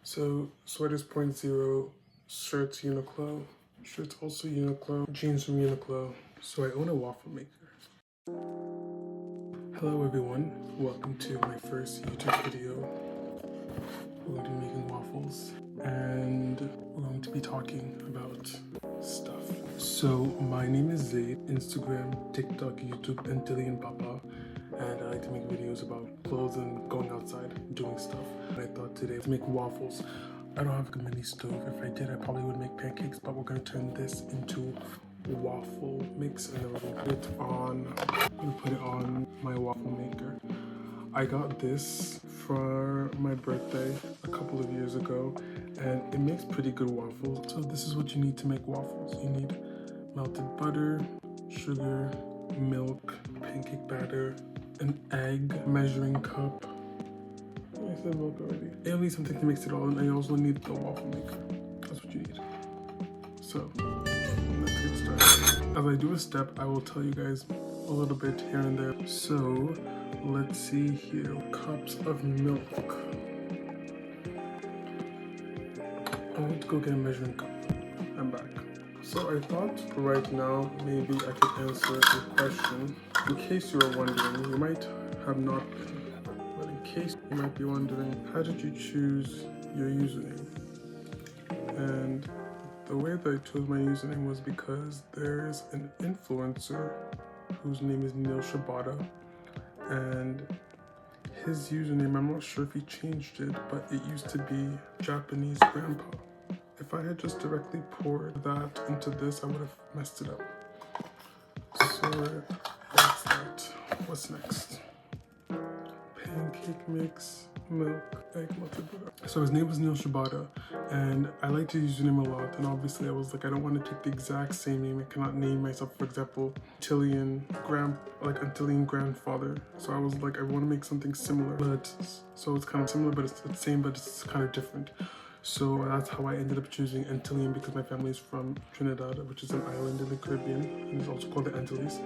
So sweaters 0.0, shirts Uniqlo, shirts also Uniqlo, jeans from Uniqlo. So I own a waffle maker. Hello everyone, welcome to my first YouTube video. We're going to be making waffles and we're going to be talking about stuff. So my name is Zaid, Instagram, TikTok, YouTube, antilleanpapa, and I like to make videos about clothes and going outside, doing stuff. And I thought today to make waffles. I don't have a mini stove. If I did, I probably would make pancakes, but we're gonna turn this into waffle mix and then we're gonna put it on my waffle maker. I got this for my birthday a couple of years ago and it makes pretty good waffles. So this is what you need to make waffles. You need melted butter, sugar, milk, pancake batter, an egg, measuring cup. I said milk already. You'll need something to mix it all in, and you also need the waffle maker. That's what you need. So let's get started. As I do a step, I will tell you guys a little bit here and there. So let's see here. Cups of milk. I need to go get a measuring cup. I'm back. So I thought right now maybe I could answer a question. In case you were wondering, you might have not been, but in case you might be wondering, how did you choose your username? And the way that I chose my username was because there's an influencer whose name is Neil Shibata, and his username, I'm not sure if he changed it, but it used to be Japanese Grandpa. If I had just directly poured that into this, I would have messed it up. So that's that. What's next? Pancake mix, milk, egg, melted butter. So his name was Neil Shibata, and I liked his username a lot. And obviously, I was like, I don't want to take the exact same name. I cannot name myself, for example, Antillean grandfather. So I was like, I want to make something similar, but so it's kind of similar, but it's the same, but it's kind of different. So that's how I ended up choosing Antillean, because my family is from Trinidad, which is an island in the Caribbean, and it's also called the Antilles.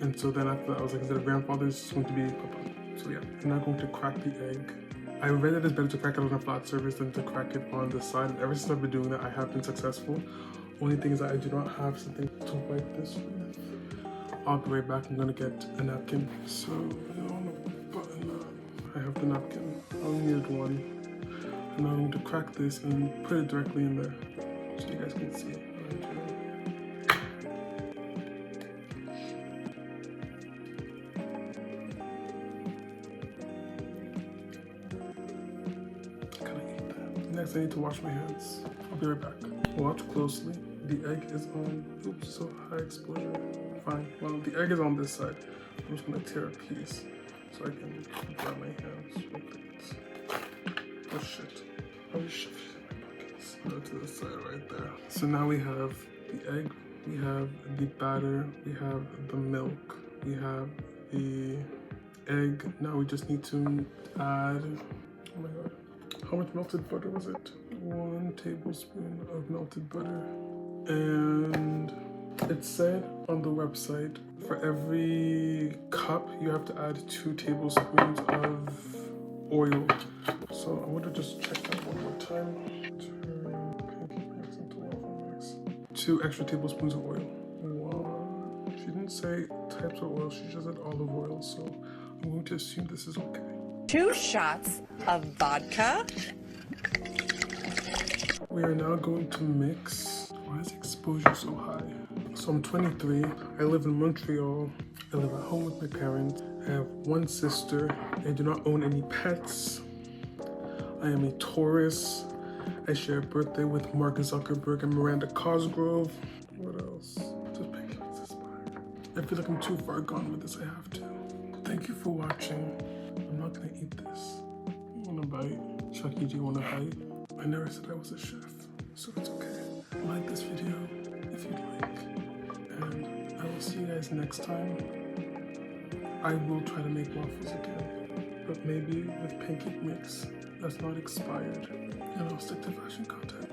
And so then after that, I was like, instead of grandfather, it's going to be papa. So yeah, I'm now going to crack the egg. I read that it's better to crack it on a flat surface than to crack it on the side. And ever since I've been doing that, I have been successful. Only thing is that I do not have something to wipe this with. I'll be right back. I'm gonna get a napkin. So I want to button that. I have the napkin. I'll need one. And I'm going to crack this and put it directly in there so you guys can see it. Next, I need to wash my hands. I'll be right back. Watch closely. The egg is on. Oops, so high exposure. Fine. Well, the egg is on this side. I'm just gonna tear a piece so I can dry my hands with it. Oh shit. Oh shit. My pockets. Go to the side right there. So now we have the egg. We have the batter. We have the milk. We have the egg. Now we just need to add. Oh my god. How much melted butter was it? 1 tablespoon of melted butter. And it said on the website, for every cup, you have to add 2 tablespoons of oil. So I want to just check that one more time. Turn pancake mix into waffle mix. 2 extra tablespoons of oil. Wow. She didn't say types of oil, she just said olive oil. So I'm going to assume this is okay. 2 shots of vodka. We are now going to mix. Why is exposure so high? So I'm 23. I live in Montreal. I live at home with my parents. I have 1 sister. I do not own any pets. I am a Taurus. I share a birthday with Mark Zuckerberg and Miranda Cosgrove. What else? Just pancake mix is fire. I feel like I'm too far gone with this. I have to. Thank you for watching. I'm not gonna eat this. You wanna bite? Chucky, do you wanna bite? I never said I was a chef, so it's okay. Like this video if you'd like. And I will see you guys next time. I will try to make waffles again, but maybe with pancake mix that's not expired. And I'll stick to fashion content.